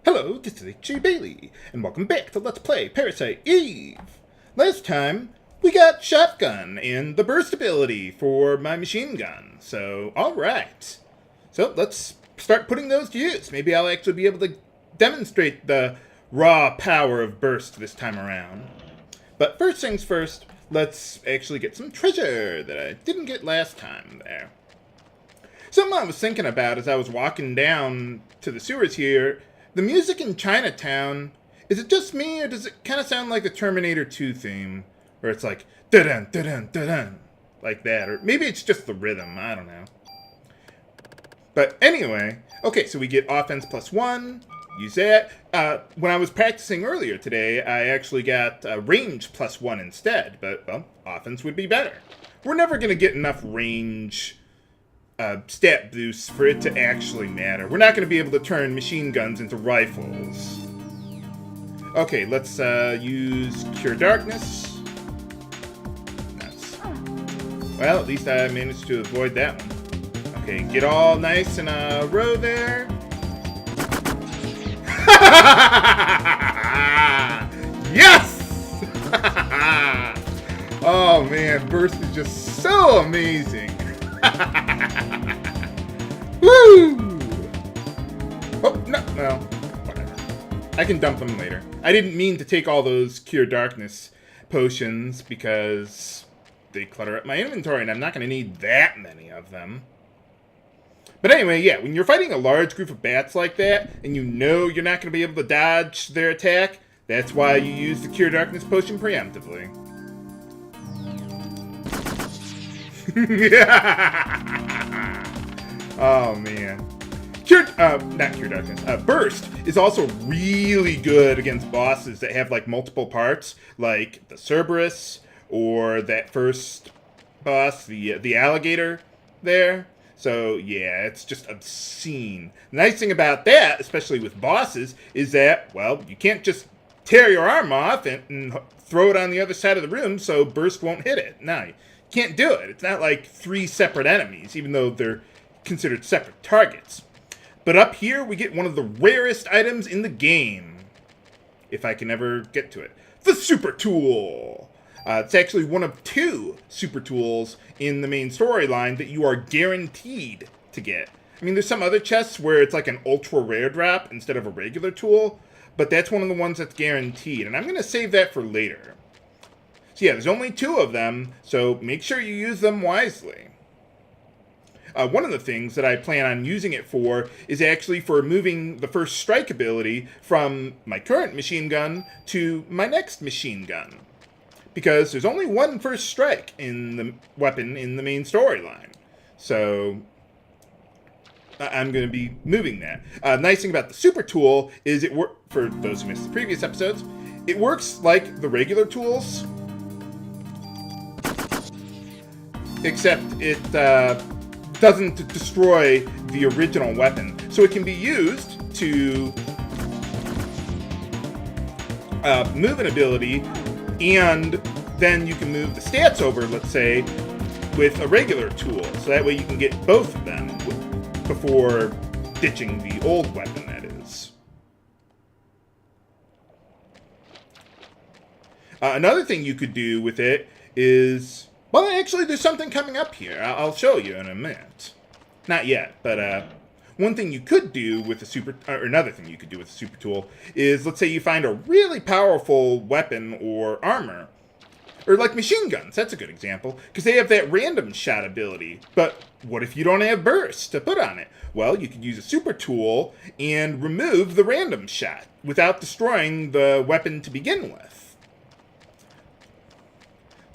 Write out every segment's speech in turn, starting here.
Hello, this is H.G. Bailey, and welcome back to Let's Play Parasite Eve! Last time, we got shotgun and the burst ability for my machine gun, so alright. So let's start putting those to use. Maybe I'll actually be able to demonstrate the raw power of burst this time around. But first things first, let's actually get some treasure that I didn't get last time there. Something I was thinking about as I was walking down to the sewers here. The music in Chinatown, is it just me, or does it kind of sound like the Terminator 2 theme? Where it's like, da-dun, da-dun, da-dun, like that. Or maybe it's just the rhythm, I don't know. But anyway, okay, so we get offense +1, use that. When I was practicing earlier today, I actually got range +1 instead. But, well, offense would be better. We're never going to get enough range stat boosts for it to actually matter. We're not going to be able to turn machine guns into rifles. Okay, let's use Cure Darkness. Nice. Well, at least I managed to avoid that one. Okay, get all nice in a row there. Yes! Oh man, burst is just so amazing. Woo! Oh, no, well, whatever. I can dump them later. I didn't mean to take all those Cure Darkness potions because they clutter up my inventory and I'm not going to need that many of them. But anyway, yeah, when you're fighting a large group of bats like that and you know you're not going to be able to dodge their attack, that's why you use the Cure Darkness potion preemptively. Oh man. Not Cure Darkness. Burst is also really good against bosses that have like multiple parts, like the Cerberus or that first boss, the alligator there. So yeah, it's just obscene. The nice thing about that, especially with bosses, is that, well, you can't just tear your arm off and throw it on the other side of the room so burst won't hit it. No, you can't do it. It's not like 3 separate enemies, even though they're considered separate targets. But up here, we get one of the rarest items in the game, if I can ever get to it. The Super Tool! It's actually one of 2 Super Tools in the main storyline that you are guaranteed to get. I mean, there's some other chests where it's like an ultra rare drop instead of a regular tool, but that's one of the ones that's guaranteed, and I'm going to save that for later. So yeah, there's only 2 of them, so make sure you use them wisely. One of the things that I plan on using it for is actually for moving the first strike ability from my current machine gun to my next machine gun. Because there's only one first strike in the weapon in the main storyline. So I'm going to be moving that. Nice thing about the Super Tool is it works, for those who missed the previous episodes, it works like the regular tools. Except it doesn't destroy the original weapon. So it can be used to move an ability, and then you can move the stats over, let's say, with a regular tool. So that way you can get both of them before ditching the old weapon, that is. Another thing you could do with it is... Well, actually, there's something coming up here. I'll show you in a minute. Not yet, but one thing you could do with a another thing you could do with a super tool is, let's say you find a really powerful weapon or armor, or like machine guns. That's a good example because they have that random shot ability. But what if you don't have burst to put on it? Well, you could use a super tool and remove the random shot without destroying the weapon to begin with.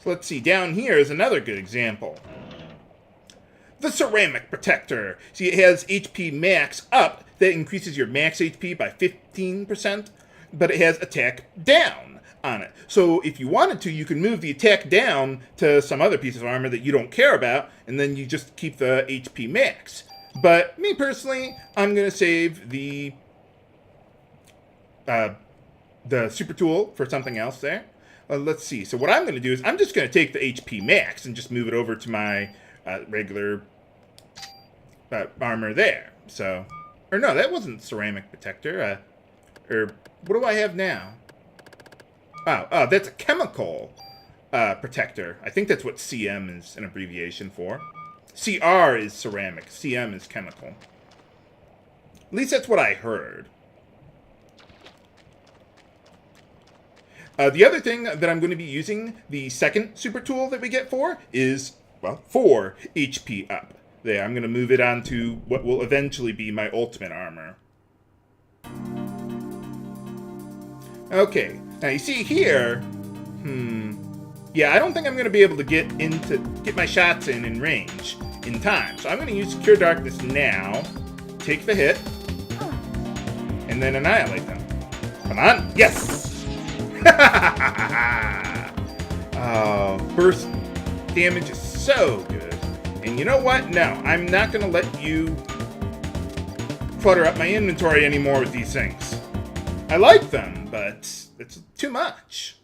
So let's see, down here is another good example. The Ceramic Protector. See, it has HP max up. That increases your max HP by 15%, but it has attack down on it. So if you wanted to, you can move the attack down to some other piece of armor that you don't care about, and then you just keep the HP max. But me personally, I'm going to save the super tool for something else there. Let's see. So what I'm going to do is I'm just going to take the HP max and just move it over to my regular armor there. So, or no, that wasn't Ceramic Protector. Or, what do I have now? Oh, that's a chemical protector. I think that's what CM is an abbreviation for. CR is ceramic. CM is chemical. At least that's what I heard. The other thing that I'm going to be using the second super tool that we get for is, well, 4 HP up. There, I'm going to move it on to what will eventually be my ultimate armor. Okay, now you see here, yeah, I don't think I'm going to be able to get my shots in range in time. So I'm going to use Cure Darkness now, take the hit, and then annihilate them. Come on, yes! Oh, burst damage is so good. And you know what? No, I'm not going to let you clutter up my inventory anymore with these things. I like them, but it's too much.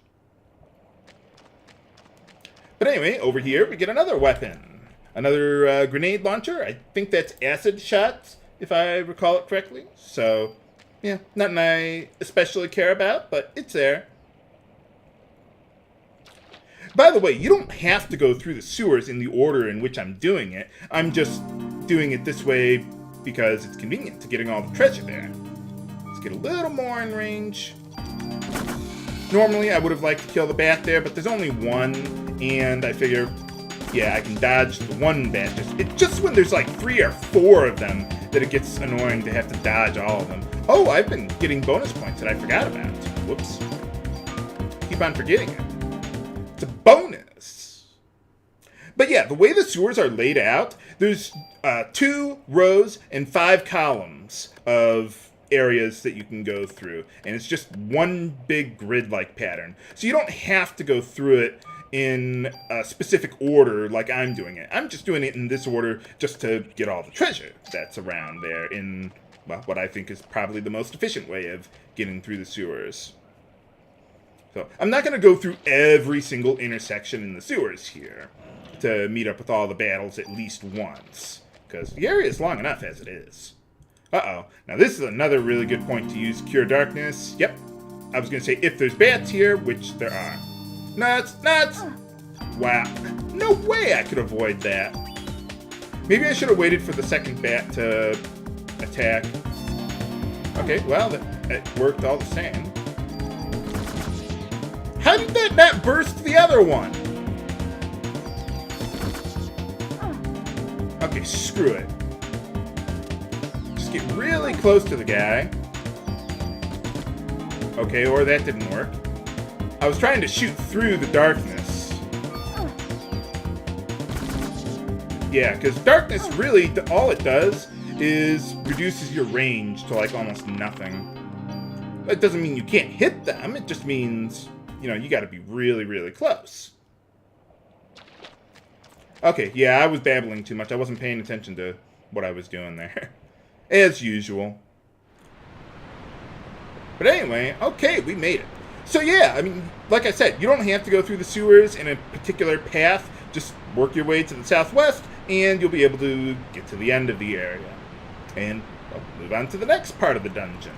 But anyway, over here we get another weapon. Another grenade launcher. I think that's acid shots, if I recall it correctly. So, yeah, nothing I especially care about, but it's there. By the way, you don't have to go through the sewers in the order in which I'm doing it. I'm just doing it this way because it's convenient to getting all the treasure there. Let's get a little more in range. Normally, I would have liked to kill the bat there, but there's only one, and I figure, yeah, I can dodge the one bat. Just when there's like 3 or 4 of them that it gets annoying to have to dodge all of them. Oh, I've been getting bonus points that I forgot about. Whoops. Keep on forgetting it. It's a bonus. But yeah, the way the sewers are laid out, there's 2 rows and 5 columns of areas that you can go through. And it's just one big grid-like pattern. So you don't have to go through it in a specific order like I'm doing it. I'm just doing it in this order just to get all the treasure that's around there in, well, what I think is probably the most efficient way of getting through the sewers. So I'm not going to go through every single intersection in the sewers here to meet up with all the battles at least once, because the area is long enough as it is. Uh-oh. Now this is another really good point to use Cure Darkness. Yep. I was going to say if there's bats here, which there are. Nuts! Nuts! Wow. No way I could avoid that. Maybe I should have waited for the second bat to attack. Okay, well, it worked all the same. How did that not burst the other one? Okay, screw it. Just get really close to the guy. Okay, or that didn't work. I was trying to shoot through the darkness. Yeah, because darkness really, all it does is reduces your range to like almost nothing. That doesn't mean you can't hit them, it just means, you know, you gotta be really, really close. Okay, yeah, I was babbling too much. I wasn't paying attention to what I was doing there. As usual. But anyway, okay, we made it. So yeah, I mean, like I said, you don't have to go through the sewers in a particular path. Just work your way to the southwest, and you'll be able to get to the end of the area. And well, move on to the next part of the dungeon.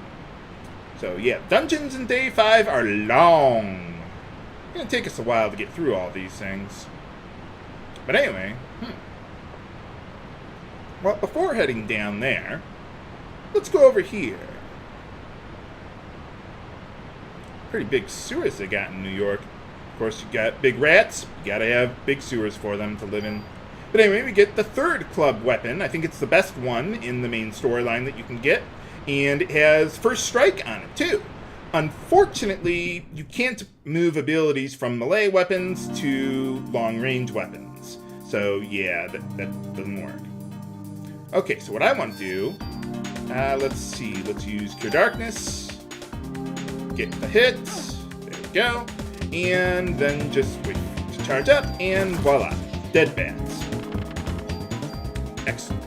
So yeah, dungeons in Day 5 are long. It's going to take us a while to get through all these things. But anyway, well, before heading down there, let's go over here. Pretty big sewers they got in New York. Of course, you got big rats. You gotta have big sewers for them to live in. But anyway, we get the third club weapon. I think it's the best one in the main storyline that you can get. And it has First Strike on it, too. Unfortunately, you can't move abilities from melee weapons to long-range weapons. So, yeah, that doesn't work. Okay, so what I want to do... let's see. Let's use Cure Darkness. Get the hits. There we go. And then just wait to charge up, and voila. Dead bats. Excellent.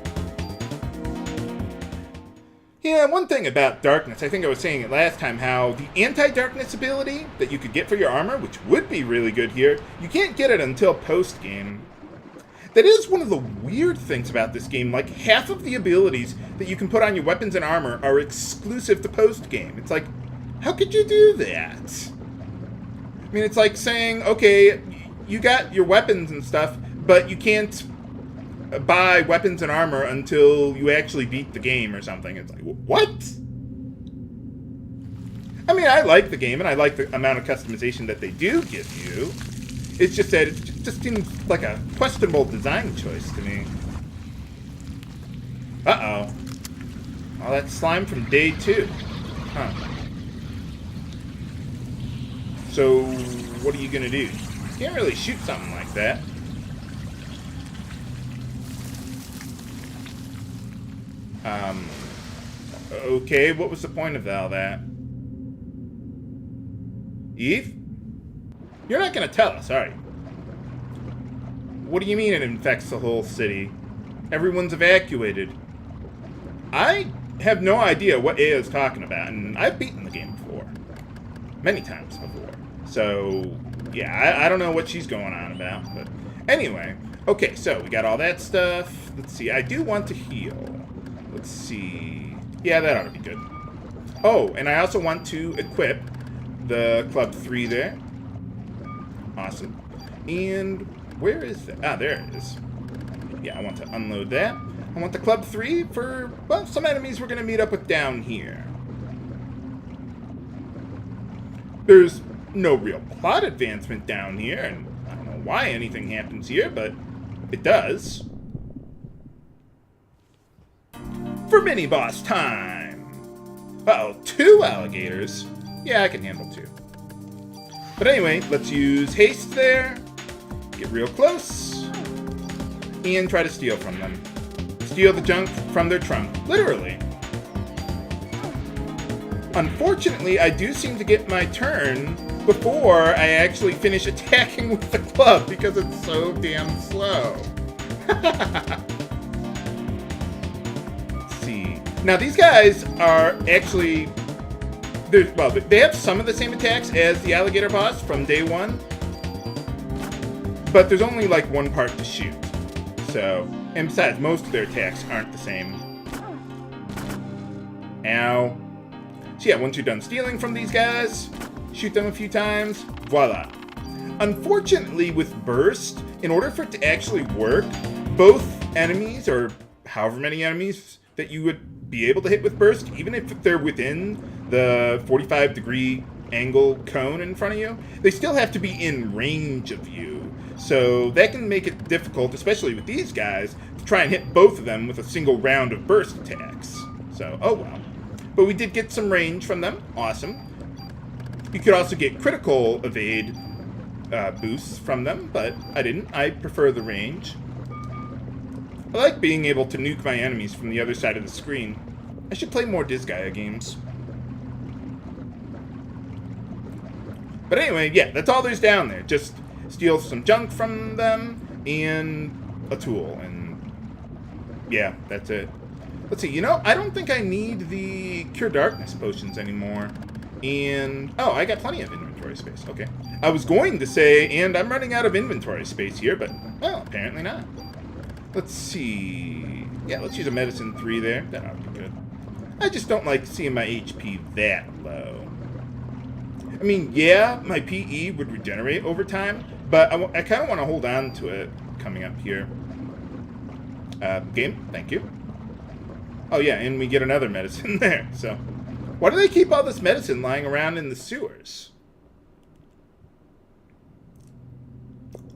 Yeah, one thing about darkness, I think I was saying it last time, how the anti-darkness ability that you could get for your armor, which would be really good here, you can't get it until post-game. That is one of the weird things about this game. Like, half of the abilities that you can put on your weapons and armor are exclusive to post-game. It's like, How could you do that? I mean, it's like saying, okay, you got your weapons and stuff, but you can't buy weapons and armor until you actually beat the game or something. It's like, what? I mean, I like the game, and I like the amount of customization that they do give you. It's just that it just seems like a questionable design choice to me. Uh-oh. All that slime from day 2. Huh. So, what are you gonna do? You can't really shoot something like that. Okay, what was the point of all that? Eve? You're not gonna tell us, are you? What do you mean it infects the whole city? Everyone's evacuated. I have no idea what Aya is talking about, and I've beaten the game before. Many times before. So, yeah, I don't know what she's going on about, but anyway. Okay, so we got all that stuff. Let's see, I do want to heal. Let's see. Yeah, that ought to be good. Oh, and I also want to equip the Club 3 there. Awesome. And where is that? Ah, there it is. Yeah, I want to unload that. I want the Club 3 for, well, some enemies we're going to meet up with down here. There's no real plot advancement down here, and I don't know why anything happens here, but it does. For mini-boss time! Uh-oh, 2 alligators. Yeah, I can handle 2. But anyway, let's use haste there, get real close, and try to steal from them. Steal the junk from their trunk, literally. Unfortunately, I do seem to get my turn before I actually finish attacking with the club because it's so damn slow. Let's see. Now, these guys are actually... well, they have some of the same attacks as the alligator boss from day 1. But there's only like one part to shoot. So, and besides, most of their attacks aren't the same. Ow. So yeah, once you're done stealing from these guys, shoot them a few times, voila. Unfortunately, with Burst, in order for it to actually work, both enemies, or however many enemies that you would be able to hit with Burst, even if they're within the 45-degree angle cone in front of you, they still have to be in range of you. So that can make it difficult, especially with these guys, to try and hit both of them with a single round of burst attacks. So, oh well. But we did get some range from them. Awesome. You could also get critical evade boosts from them, but I didn't. I prefer the range. I like being able to nuke my enemies from the other side of the screen. I should play more Disgaea games. But anyway, yeah, that's all there's down there. Just steal some junk from them and a tool. And yeah, that's it. Let's see, you know, I don't think I need the Cure Darkness potions anymore. And, oh, I got plenty of inventory space. Okay. I was going to say, and I'm running out of inventory space here, but, well, apparently not. Let's see. Yeah, let's use a medicine 3 there. That ought to be good. I just don't like seeing my HP that low. I mean, yeah, my PE would regenerate over time, but I kind of want to hold on to it coming up here. Game, thank you. Oh, yeah, and we get another medicine there, so. Why do they keep all this medicine lying around in the sewers?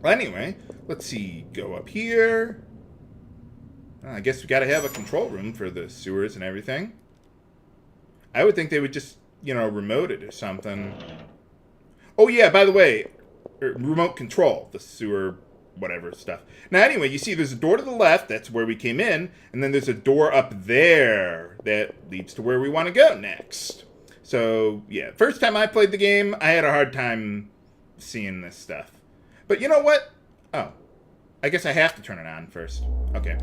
Well, anyway, let's see. Go up here. I guess we gotta have a control room for the sewers and everything. I would think they would just, you know, remote it or something. Oh, yeah, by the way, remote control the sewer whatever stuff. Now, anyway, you see there's a door to the left. That's where we came in. And then there's a door up there that leads to where we want to go next. So, yeah, first time I played the game, I had a hard time seeing this stuff. But you know what? Oh, I guess I have to turn it on first. Okay.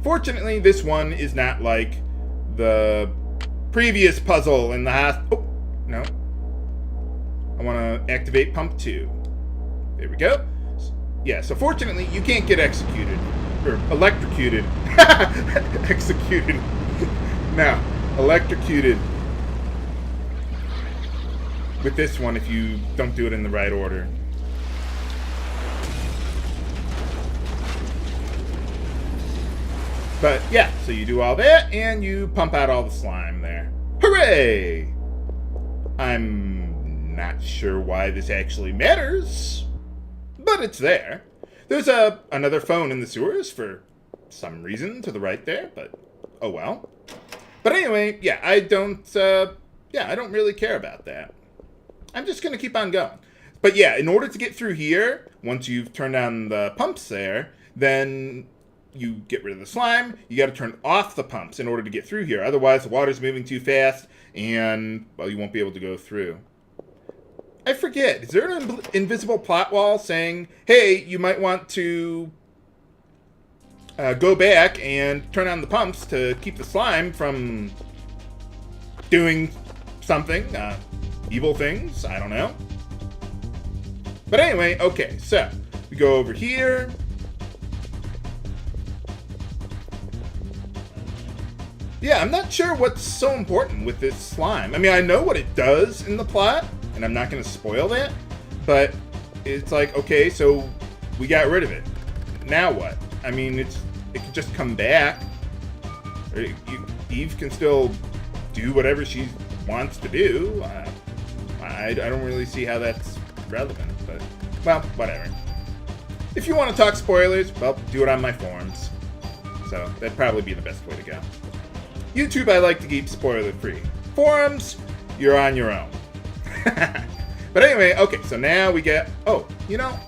Fortunately, this one is not like the previous puzzle in the hospital. Oh, no. I want to activate pump 2. There we go. Yeah, so fortunately, you can't get executed. Or electrocuted. Executed. No, electrocuted with this one if you don't do it in the right order. But yeah, so you do all that, and you pump out all the slime there. Hooray! I'm not sure why this actually matters, but it's there. There's another phone in the sewers for some reason to the right there, but oh well. But anyway, yeah, I don't really care about that. I'm just gonna keep on going. But yeah, in order to get through here, once you've turned on the pumps there, then you get rid of the slime. You got to turn off the pumps in order to get through here. Otherwise, the water's moving too fast, and, well, you won't be able to go through. I forget. Is there an invisible plot wall saying, hey, you might want to go back and turn on the pumps to keep the slime from doing something, evil things? I don't know. But anyway, okay, so we go over here. Yeah, I'm not sure what's so important with this slime. I mean, I know what it does in the plot, and I'm not going to spoil that, but it's like, okay, so we got rid of it. Now what? I mean, it can just come back. Eve can still do whatever she wants to do. I don't really see how that's relevant, but, well, whatever. If you want to talk spoilers, well, do it on my forums. So that'd probably be the best way to go. YouTube, I like to keep spoiler-free. Forums, you're on your own. But anyway, okay, so now we get... Oh, you know,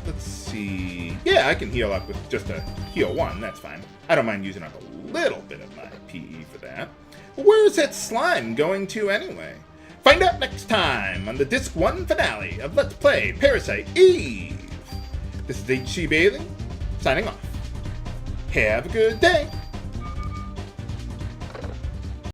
let's see... Yeah, I can heal up with just a heal 1, that's fine. I don't mind using up a little bit of my PE for that. But where is that slime going to anyway? Find out next time on the Disc 1 finale of Let's Play Parasite Eve. This is HC Bailey, signing off. Have a good day.